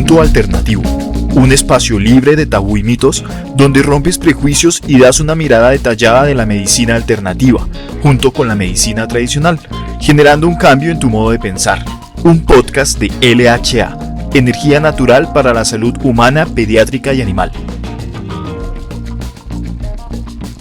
Punto Alternativo, un espacio libre de tabú y mitos donde rompes prejuicios y das una mirada detallada de la medicina alternativa, junto con la medicina tradicional, generando un cambio en tu modo de pensar. Un podcast de LHA, Energía Natural para la Salud Humana, Pediátrica y Animal.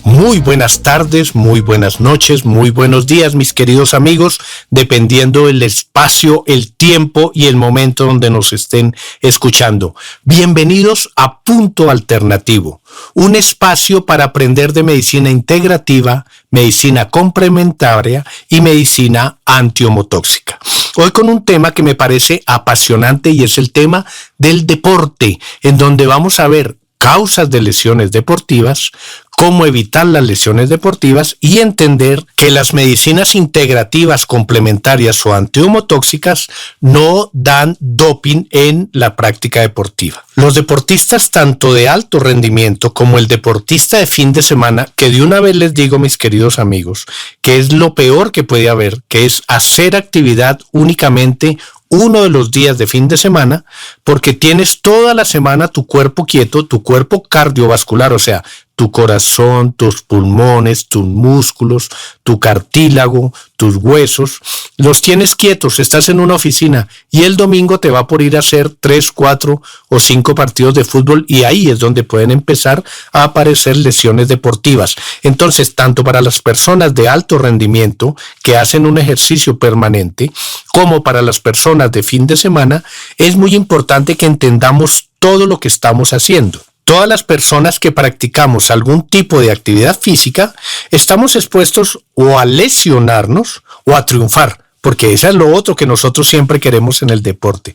Muy buenas tardes, muy buenas noches, muy buenos días, mis queridos amigos, dependiendo del espacio, el tiempo y el momento donde nos estén escuchando. Bienvenidos a Punto Alternativo, un espacio para aprender de medicina integrativa, medicina complementaria y medicina antiomotóxica. Hoy con un tema que me parece apasionante y es el tema del deporte, en donde vamos a ver causas de lesiones deportivas, cómo evitar las lesiones deportivas y entender que las medicinas integrativas, complementarias o antiomotóxicas no dan doping en la práctica deportiva. Los deportistas tanto de alto rendimiento como el deportista de fin de semana, que de una vez les digo, mis queridos amigos, que es lo peor que puede haber, que es hacer actividad únicamente uno de los días de fin de semana, porque tienes toda la semana tu cuerpo quieto, tu cuerpo cardiovascular, o sea, tu corazón, tus pulmones, tus músculos, tu cartílago, tus huesos, los tienes quietos, estás en una oficina y el domingo te va por ir a hacer 3, 4 o 5 partidos de fútbol y ahí es donde pueden empezar a aparecer lesiones deportivas. Entonces, tanto para las personas de alto rendimiento que hacen un ejercicio permanente, como para las personas de fin de semana, es muy importante que entendamos todo lo que estamos haciendo. Todas las personas que practicamos algún tipo de actividad física estamos expuestos o a lesionarnos o a triunfar, porque eso es lo otro que nosotros siempre queremos en el deporte,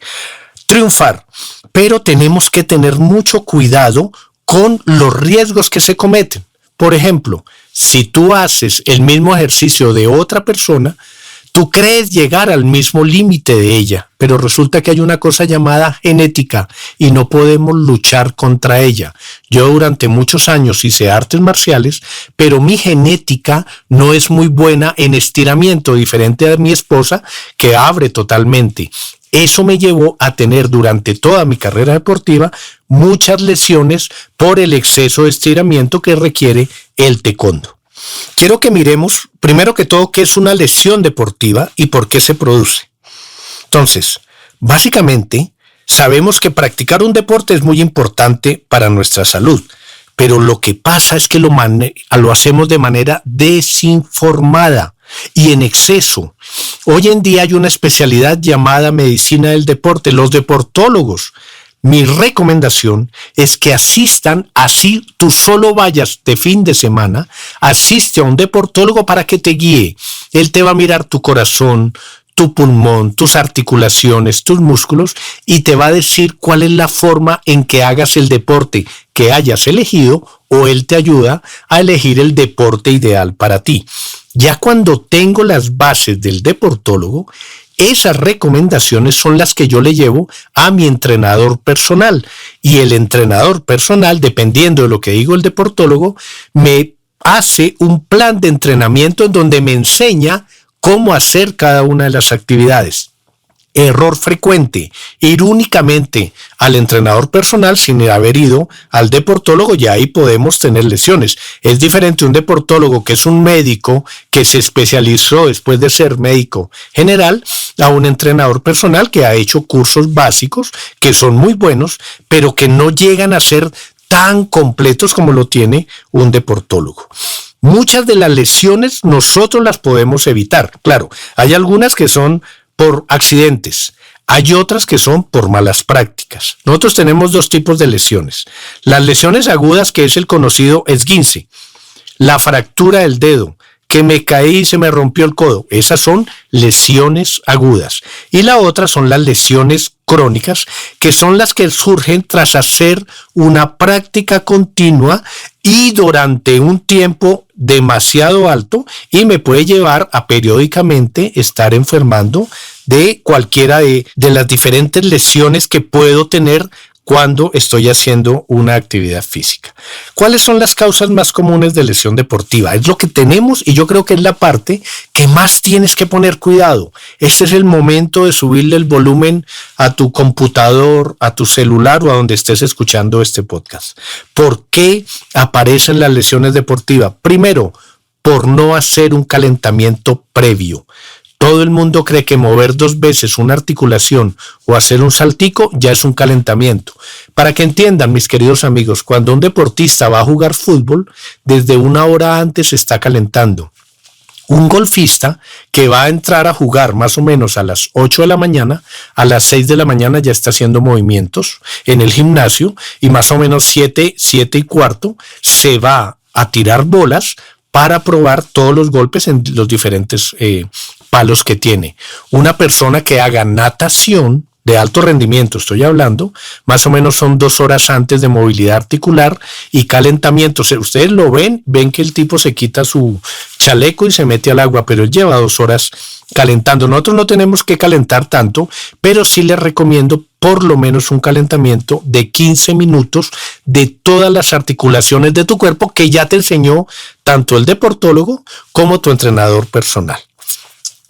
triunfar. Pero tenemos que tener mucho cuidado con los riesgos que se cometen. Por ejemplo, si tú haces el mismo ejercicio de otra persona, tú crees llegar al mismo límite de ella, pero resulta que hay una cosa llamada genética y no podemos luchar contra ella. Yo durante muchos años hice artes marciales, pero mi genética no es muy buena en estiramiento, diferente a mi esposa que abre totalmente. Eso me llevó a tener durante toda mi carrera deportiva muchas lesiones por el exceso de estiramiento que requiere el taekwondo. Quiero que miremos, primero que todo, qué es una lesión deportiva y por qué se produce. Entonces, básicamente, sabemos que practicar un deporte es muy importante para nuestra salud, pero lo que pasa es que lo hacemos de manera desinformada y en exceso. Hoy en día hay una especialidad llamada medicina del deporte, los deportólogos. Mi recomendación es que asistan, así tú solo vayas de fin de semana, asiste a un deportólogo para que te guíe. Él te va a mirar tu corazón, tu pulmón, tus articulaciones, tus músculos y te va a decir cuál es la forma en que hagas el deporte que hayas elegido o él te ayuda a elegir el deporte ideal para ti. Ya cuando tengo las bases del deportólogo, esas recomendaciones son las que yo le llevo a mi entrenador personal y el entrenador personal, dependiendo de lo que digo el deportólogo, me hace un plan de entrenamiento en donde me enseña cómo hacer cada una de las actividades. Error frecuente, ir únicamente al entrenador personal sin haber ido al deportólogo y ahí podemos tener lesiones. Es diferente un deportólogo que es un médico que se especializó después de ser médico general a un entrenador personal que ha hecho cursos básicos que son muy buenos, pero que no llegan a ser tan completos como lo tiene un deportólogo. Muchas de las lesiones nosotros las podemos evitar. Claro, hay algunas que son por accidentes, hay otras que son por malas prácticas. Nosotros tenemos dos tipos de lesiones. Las lesiones agudas, que es el conocido esguince, la fractura del dedo, que me caí y se me rompió el codo. Esas son lesiones agudas. Y la otra son las lesiones crónicas, que son las que surgen tras hacer una práctica continua y durante un tiempo demasiado alto y me puede llevar a periódicamente estar enfermando de cualquiera de las diferentes lesiones que puedo tener cuando estoy haciendo una actividad física. ¿Cuáles son las causas más comunes de lesión deportiva? Es lo que tenemos y yo creo que es la parte que más tienes que poner cuidado. Este es el momento de subirle el volumen a tu computador, a tu celular o a donde estés escuchando este podcast. ¿Por qué aparecen las lesiones deportivas? Primero, por no hacer un calentamiento previo. Todo el mundo cree que mover 2 veces una articulación o hacer un saltico ya es un calentamiento. Para que entiendan, mis queridos amigos, cuando un deportista va a jugar fútbol, desde 1 hora antes se está calentando. Un golfista que va a entrar a jugar más o menos a las 8 de la mañana, a las 6 de la mañana ya está haciendo movimientos en el gimnasio y más o menos 7:15 se va a tirar bolas para probar todos los golpes en los diferentes palos que tiene. Una persona que haga natación de alto rendimiento, estoy hablando, más o menos son 2 horas antes de movilidad articular y calentamiento. Ustedes lo ven que el tipo se quita su chaleco y se mete al agua, pero él lleva 2 horas calentando. Nosotros no tenemos que calentar tanto, pero sí les recomiendo por lo menos un calentamiento de 15 minutos de todas las articulaciones de tu cuerpo que ya te enseñó tanto el deportólogo como tu entrenador personal.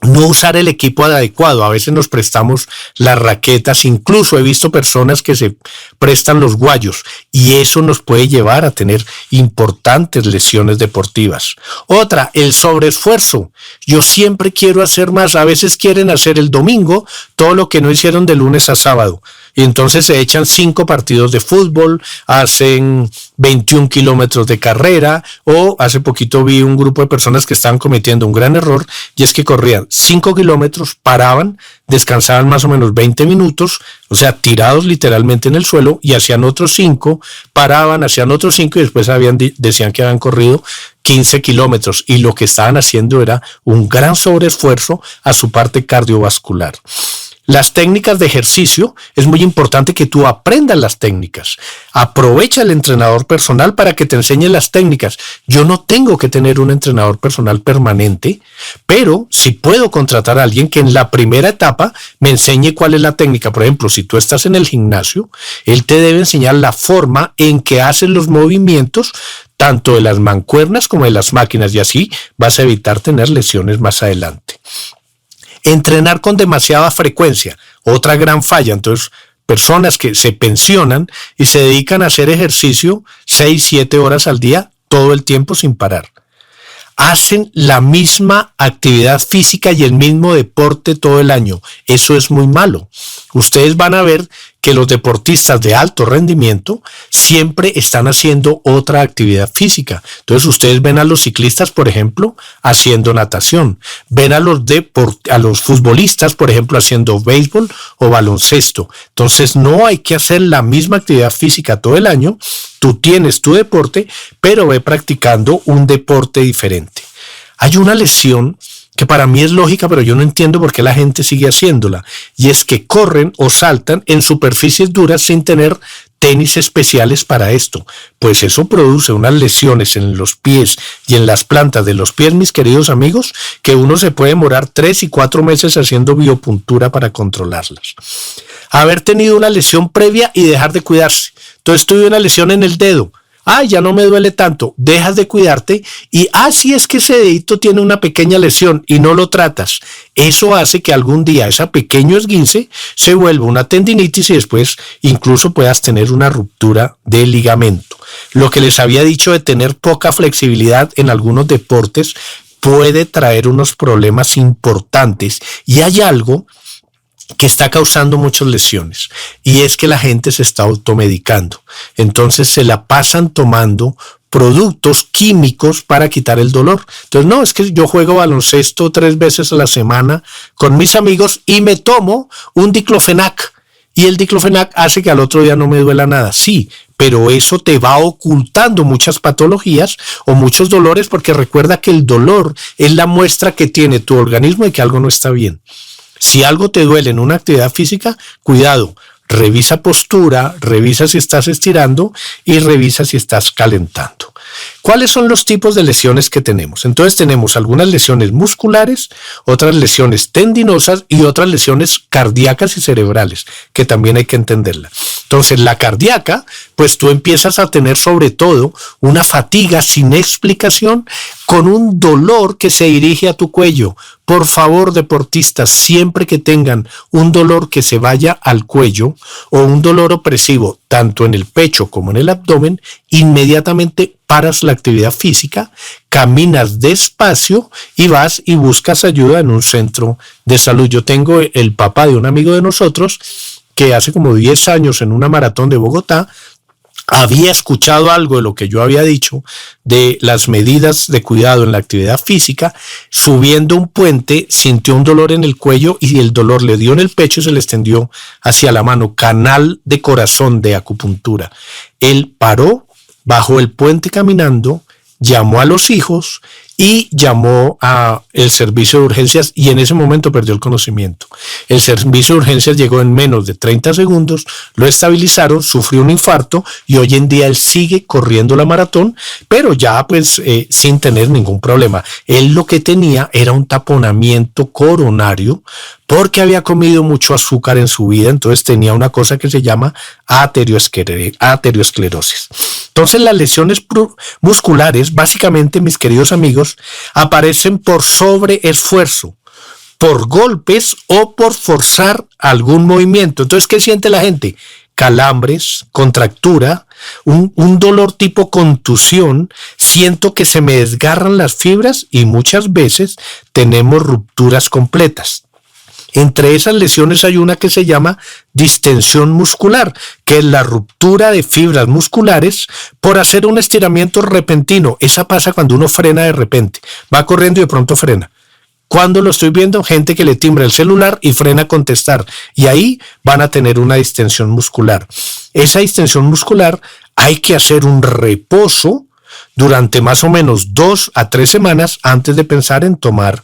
No usar el equipo adecuado. A veces nos prestamos las raquetas, incluso he visto personas que se prestan los guayos y eso nos puede llevar a tener importantes lesiones deportivas. Otra, el sobreesfuerzo. Yo siempre quiero hacer más. A veces quieren hacer el domingo todo lo que no hicieron de lunes a sábado. Y entonces se echan 5 partidos de fútbol, hacen 21 kilómetros de carrera, o hace poquito vi un grupo de personas que estaban cometiendo un gran error, y es que corrían 5 kilómetros, paraban, descansaban más o menos 20 minutos, o sea, tirados literalmente en el suelo, y hacían otros 5, paraban, hacían otros 5, y después decían que habían corrido 15 kilómetros, y lo que estaban haciendo era un gran sobreesfuerzo a su parte cardiovascular. Las técnicas de ejercicio, es muy importante que tú aprendas las técnicas. Aprovecha el entrenador personal para que te enseñe las técnicas. Yo no tengo que tener un entrenador personal permanente, pero sí puedo contratar a alguien que en la primera etapa me enseñe cuál es la técnica. Por ejemplo, si tú estás en el gimnasio, él te debe enseñar la forma en que haces los movimientos, tanto de las mancuernas como de las máquinas, y así vas a evitar tener lesiones más adelante. Entrenar con demasiada frecuencia, otra gran falla. Entonces, personas que se pensionan y se dedican a hacer ejercicio 6-7 horas al día, todo el tiempo sin parar. Hacen la misma actividad física y el mismo deporte todo el año. Eso es muy malo. Ustedes van a ver que los deportistas de alto rendimiento siempre están haciendo otra actividad física. Entonces ustedes ven a los ciclistas, por ejemplo, haciendo natación. Ven a los futbolistas, por ejemplo, haciendo béisbol o baloncesto. Entonces no hay que hacer la misma actividad física todo el año. Tú tienes tu deporte, pero ve practicando un deporte diferente. Hay una lesión que para mí es lógica, pero yo no entiendo por qué la gente sigue haciéndola, y es que corren o saltan en superficies duras sin tener tenis especiales para esto. Pues eso produce unas lesiones en los pies y en las plantas de los pies, mis queridos amigos, que uno se puede demorar 3 y 4 meses haciendo biopuntura para controlarlas. Haber tenido una lesión previa y dejar de cuidarse. Entonces tuve una lesión en el dedo. Ya no me duele tanto, dejas de cuidarte y si es que ese dedito tiene una pequeña lesión y no lo tratas, eso hace que algún día ese pequeño esguince se vuelva una tendinitis y después incluso puedas tener una ruptura de ligamento. Lo que les había dicho de tener poca flexibilidad en algunos deportes puede traer unos problemas importantes, y hay algo que está causando muchas lesiones, y es que la gente se está automedicando. Entonces se la pasan tomando productos químicos para quitar el dolor. Entonces, no, es que yo juego baloncesto 3 veces a la semana con mis amigos y me tomo un diclofenac, y el diclofenac hace que al otro día no me duela nada. Sí, pero eso te va ocultando muchas patologías o muchos dolores, porque recuerda que el dolor es la muestra que tiene tu organismo de que algo no está bien. Si algo te duele en una actividad física, cuidado, revisa postura, revisa si estás estirando y revisa si estás calentando. ¿Cuáles son los tipos de lesiones que tenemos? Entonces tenemos algunas lesiones musculares, otras lesiones tendinosas y otras lesiones cardíacas y cerebrales, que también hay que entenderla. Entonces la cardíaca, pues tú empiezas a tener sobre todo una fatiga sin explicación con un dolor que se dirige a tu cuello. Por favor, deportistas, siempre que tengan un dolor que se vaya al cuello o un dolor opresivo, tanto en el pecho como en el abdomen, inmediatamente paras la actividad física, caminas despacio y vas y buscas ayuda en un centro de salud. Yo tengo el papá de un amigo de nosotros que hace como 10 años en una maratón de Bogotá había escuchado algo de lo que yo había dicho de las medidas de cuidado en la actividad física. Subiendo un puente sintió un dolor en el cuello y el dolor le dio en el pecho y se le extendió hacia la mano, canal de corazón de acupuntura. Él paró, bajó el puente caminando, llamó a los hijos y llamó a el servicio de urgencias y en ese momento perdió el conocimiento. El servicio de urgencias llegó en menos de 30 segundos, lo estabilizaron, sufrió un infarto y hoy en día él sigue corriendo la maratón, pero ya pues sin tener ningún problema. Él lo que tenía era un taponamiento coronario porque había comido mucho azúcar en su vida, entonces tenía una cosa que se llama aterosclerosis. Entonces las lesiones musculares, básicamente, mis queridos amigos, aparecen por sobreesfuerzo, por golpes o por forzar algún movimiento. Entonces, ¿qué siente la gente? Calambres, contractura, un dolor tipo contusión, siento que se me desgarran las fibras y muchas veces tenemos rupturas completas. Entre esas lesiones hay una que se llama distensión muscular, que es la ruptura de fibras musculares por hacer un estiramiento repentino. Esa pasa cuando uno frena de repente, va corriendo y de pronto frena. Cuando lo estoy viendo, gente que le timbra el celular y frena a contestar, y ahí van a tener una distensión muscular. Esa distensión muscular hay que hacer un reposo durante más o menos 2 a 3 semanas antes de pensar en tomar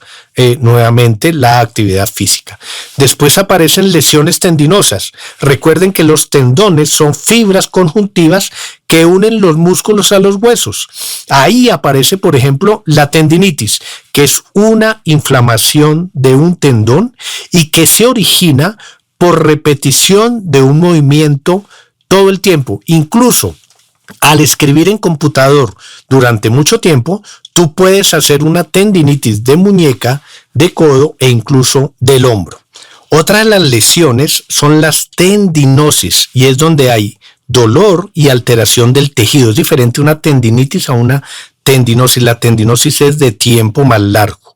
nuevamente la actividad física. Después aparecen lesiones tendinosas. Recuerden que los tendones son fibras conjuntivas que unen los músculos a los huesos. Ahí aparece, por ejemplo, la tendinitis, que es una inflamación de un tendón y que se origina por repetición de un movimiento todo el tiempo. Incluso al escribir en computador durante mucho tiempo, tú puedes hacer una tendinitis de muñeca, de codo e incluso del hombro. Otra de las lesiones son las tendinosis y es donde hay dolor y alteración del tejido. Es diferente una tendinitis a una tendinosis. La tendinosis es de tiempo más largo.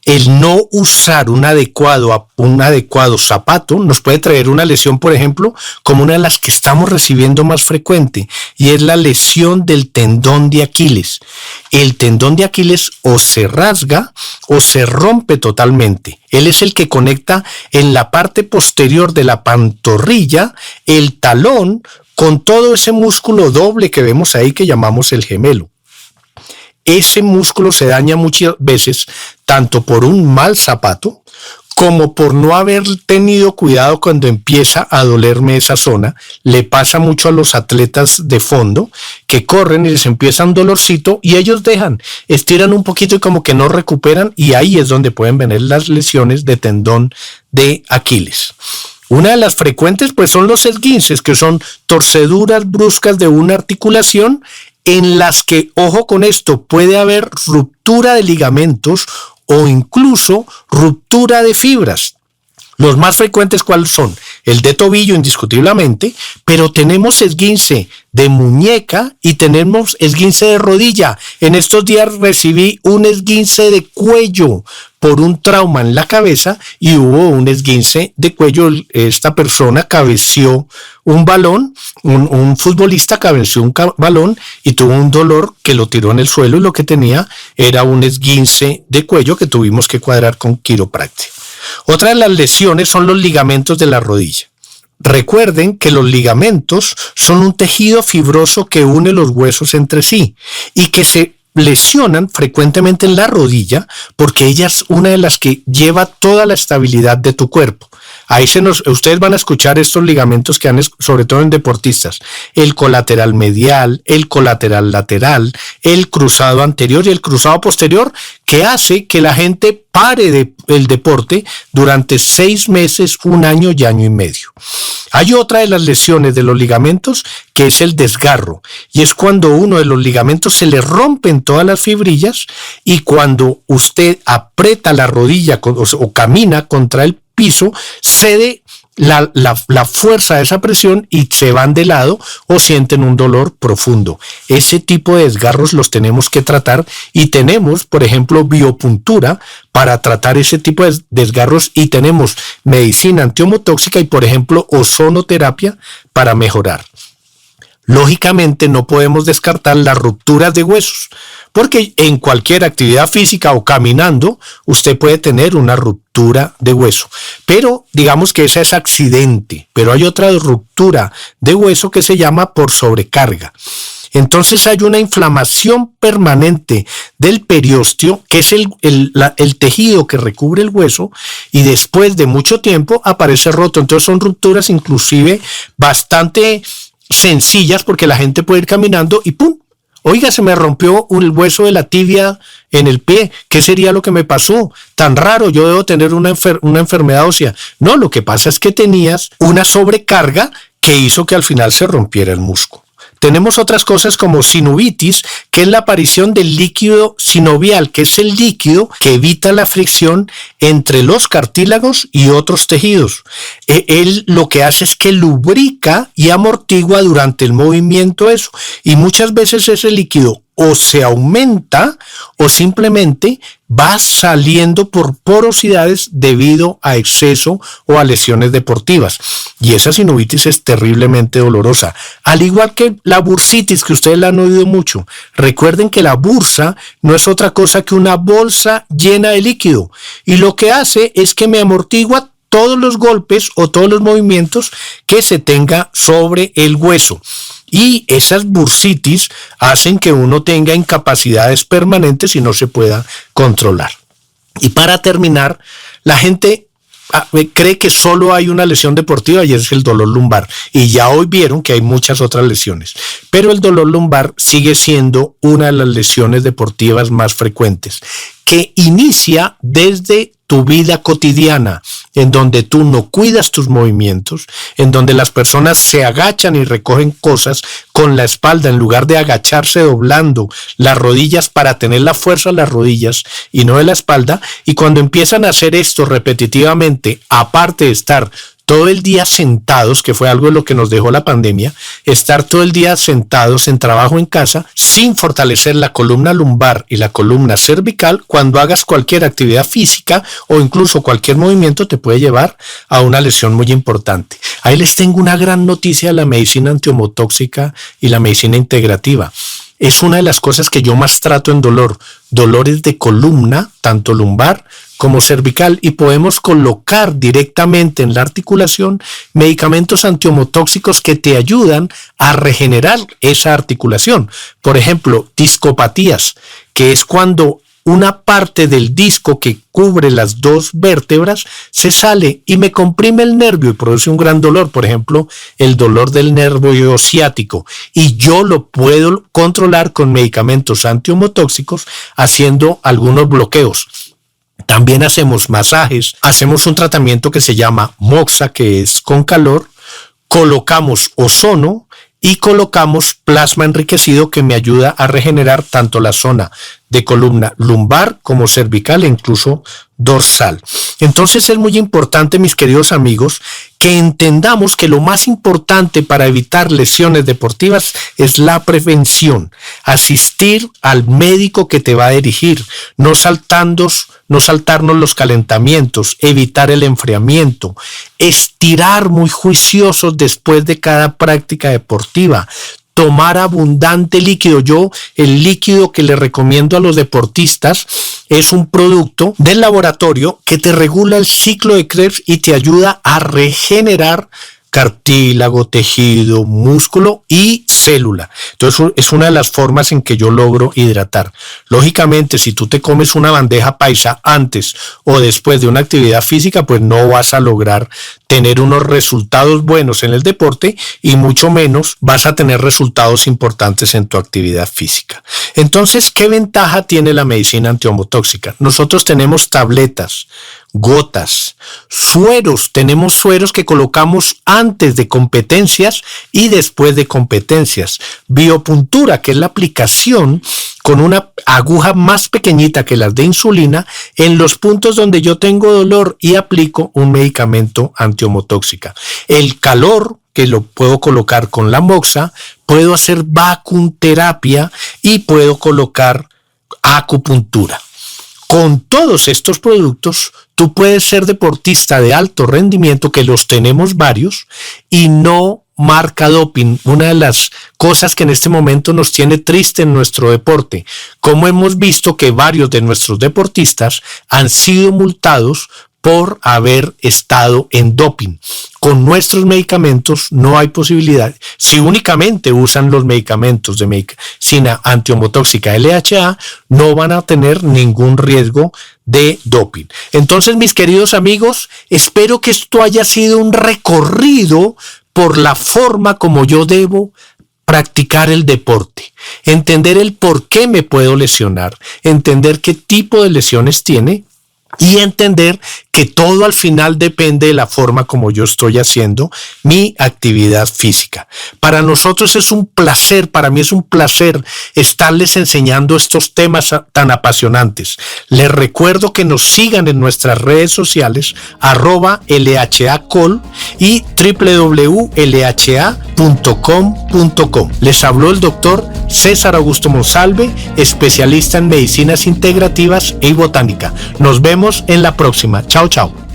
El no usar un adecuado zapato nos puede traer una lesión, por ejemplo, como una de las que estamos recibiendo más frecuente, y es la lesión del tendón de Aquiles. El tendón de Aquiles o se rasga o se rompe totalmente. Él es el que conecta en la parte posterior de la pantorrilla el talón con todo ese músculo doble que vemos ahí que llamamos el gemelo. Ese músculo se daña muchas veces tanto por un mal zapato como por no haber tenido cuidado cuando empieza a dolerme esa zona. Le pasa mucho a los atletas de fondo que corren y les empieza un dolorcito y ellos estiran un poquito y como que no recuperan, y ahí es donde pueden venir las lesiones de tendón de Aquiles. Una de las frecuentes pues son los esguinces, que son torceduras bruscas de una articulación en las que, ojo con esto, puede haber ruptura de ligamentos o incluso ruptura de fibras. Los más frecuentes, ¿cuáles son? El de tobillo, indiscutiblemente, pero tenemos esguince de muñeca y tenemos esguince de rodilla. En estos días recibí un esguince de cuello por un trauma en la cabeza y hubo un esguince de cuello. Esta persona cabeció un balón, un futbolista cabeció un balón y tuvo un dolor que lo tiró en el suelo, y lo que tenía era un esguince de cuello que tuvimos que cuadrar con quiropráctica. Otra de las lesiones son los ligamentos de la rodilla. Recuerden que los ligamentos son un tejido fibroso que une los huesos entre sí y que se lesionan frecuentemente en la rodilla porque ella es una de las que lleva toda la estabilidad de tu cuerpo. Ustedes van a escuchar estos ligamentos que han, sobre todo en deportistas, el colateral medial, el colateral lateral, el cruzado anterior y el cruzado posterior, que hace que la gente pare el deporte durante 6 meses, 1 año y año y medio. Hay otra de las lesiones de los ligamentos que es el desgarro, y es cuando uno de los ligamentos se le rompen todas las fibrillas, y cuando usted aprieta la rodilla o camina contra el piso, cede la fuerza de esa presión y se van de lado o sienten un dolor profundo. Ese tipo de desgarros los tenemos que tratar, y tenemos, por ejemplo, biopuntura para tratar ese tipo de desgarros, y tenemos medicina antiomotóxica y, por ejemplo, ozonoterapia para mejorar. Lógicamente no podemos descartar las rupturas de huesos, porque en cualquier actividad física o caminando usted puede tener una ruptura de hueso, pero digamos que esa es accidente. Pero hay otra ruptura de hueso que se llama por sobrecarga. Entonces hay una inflamación permanente del periósteo, que es el tejido que recubre el hueso, y después de mucho tiempo aparece roto. Entonces son rupturas inclusive bastante sencillas, porque la gente puede ir caminando y ¡pum! Oiga, se me rompió el hueso de la tibia en el pie. ¿Qué sería lo que me pasó? Tan raro, yo debo tener una enfermedad ósea. No, lo que pasa es que tenías una sobrecarga que hizo que al final se rompiera el músculo. Tenemos otras cosas como sinovitis, que es la aparición del líquido sinovial, que es el líquido que evita la fricción entre los cartílagos y otros tejidos. Él lo que hace es que lubrica y amortigua durante el movimiento eso. Y muchas veces ese líquido o se aumenta o simplemente va saliendo por porosidades debido a exceso o a lesiones deportivas. Y esa sinovitis es terriblemente dolorosa. Al igual que la bursitis, que ustedes la han oído mucho. Recuerden que la bursa no es otra cosa que una bolsa llena de líquido. Y lo que hace es que me amortigua todos los golpes o todos los movimientos que se tenga sobre el hueso. Y esas bursitis hacen que uno tenga incapacidades permanentes y no se pueda controlar. Y para terminar, la gente cree que solo hay una lesión deportiva, y es el dolor lumbar. Y ya hoy vieron que hay muchas otras lesiones. Pero el dolor lumbar sigue siendo una de las lesiones deportivas más frecuentes, que inicia desde tu vida cotidiana, en donde tú no cuidas tus movimientos, en donde las personas se agachan y recogen cosas con la espalda en lugar de agacharse doblando las rodillas para tener la fuerza de las rodillas y no de la espalda. Y cuando empiezan a hacer esto repetitivamente, aparte de estar todo el día sentados, que fue algo de lo que nos dejó la pandemia, estar todo el día sentados en trabajo en casa, sin fortalecer la columna lumbar y la columna cervical, cuando hagas cualquier actividad física o incluso cualquier movimiento te puede llevar a una lesión muy importante. Ahí les tengo una gran noticia de la medicina antiomotóxica y la medicina integrativa. Es una de las cosas que yo más trato en dolores de columna, tanto lumbar como cervical, y podemos colocar directamente en la articulación medicamentos antiomotóxicos que te ayudan a regenerar esa articulación. Por ejemplo, discopatías, que es cuando una parte del disco que cubre las dos vértebras se sale y me comprime el nervio y produce un gran dolor. Por ejemplo, el dolor del nervio ciático, y yo lo puedo controlar con medicamentos antiomotóxicos haciendo algunos bloqueos. También hacemos masajes, hacemos un tratamiento que se llama moxa, que es con calor, colocamos ozono y colocamos plasma enriquecido, que me ayuda a regenerar tanto la zona de columna lumbar como cervical e incluso dorsal. Entonces es muy importante, mis queridos amigos, que entendamos que lo más importante para evitar lesiones deportivas es la prevención. Asistir al médico que te va a dirigir, no saltarnos los calentamientos, evitar el enfriamiento, estirar muy juiciosos después de cada práctica deportiva, tomar abundante líquido. El líquido que le recomiendo a los deportistas es un producto del laboratorio que te regula el ciclo de Krebs y te ayuda a regenerar cartílago, tejido, músculo y célula. Entonces es una de las formas en que yo logro hidratar. Lógicamente, si tú te comes una bandeja paisa antes o después de una actividad física, pues no vas a lograr tener unos resultados buenos en el deporte y mucho menos vas a tener resultados importantes en tu actividad física. Entonces, ¿qué ventaja tiene la medicina antihormotóxica? Nosotros tenemos tabletas, gotas, sueros. Tenemos sueros que colocamos antes de competencias y después de competencias. Biopuntura, que es la aplicación con una aguja más pequeñita que las de insulina en los puntos donde yo tengo dolor y aplico un medicamento antihormotóxica. El calor, que lo puedo colocar con la moxa, puedo hacer vacunterapia y puedo colocar acupuntura. Con todos estos productos, tú puedes ser deportista de alto rendimiento, que los tenemos varios, y no marca doping. Una de las cosas que en este momento nos tiene triste en nuestro deporte, como hemos visto que varios de nuestros deportistas han sido multados por haber estado en doping. Con nuestros medicamentos no hay posibilidad. Si únicamente usan los medicamentos de medicina antihormotóxica LHA, no van a tener ningún riesgo de doping. Entonces, mis queridos amigos, espero que esto haya sido un recorrido por la forma como yo debo practicar el deporte, entender el por qué me puedo lesionar, entender qué tipo de lesiones tiene y entender que todo al final depende de la forma como yo estoy haciendo mi actividad física. Para nosotros es un placer, para mí es un placer estarles enseñando estos temas tan apasionantes. Les recuerdo que nos sigan en nuestras redes sociales @LHAcol y www.lha.com.co. Les habló el doctor César Augusto Monsalve, especialista en medicinas integrativas y botánica. Nos vemos en la próxima. Chao, chao.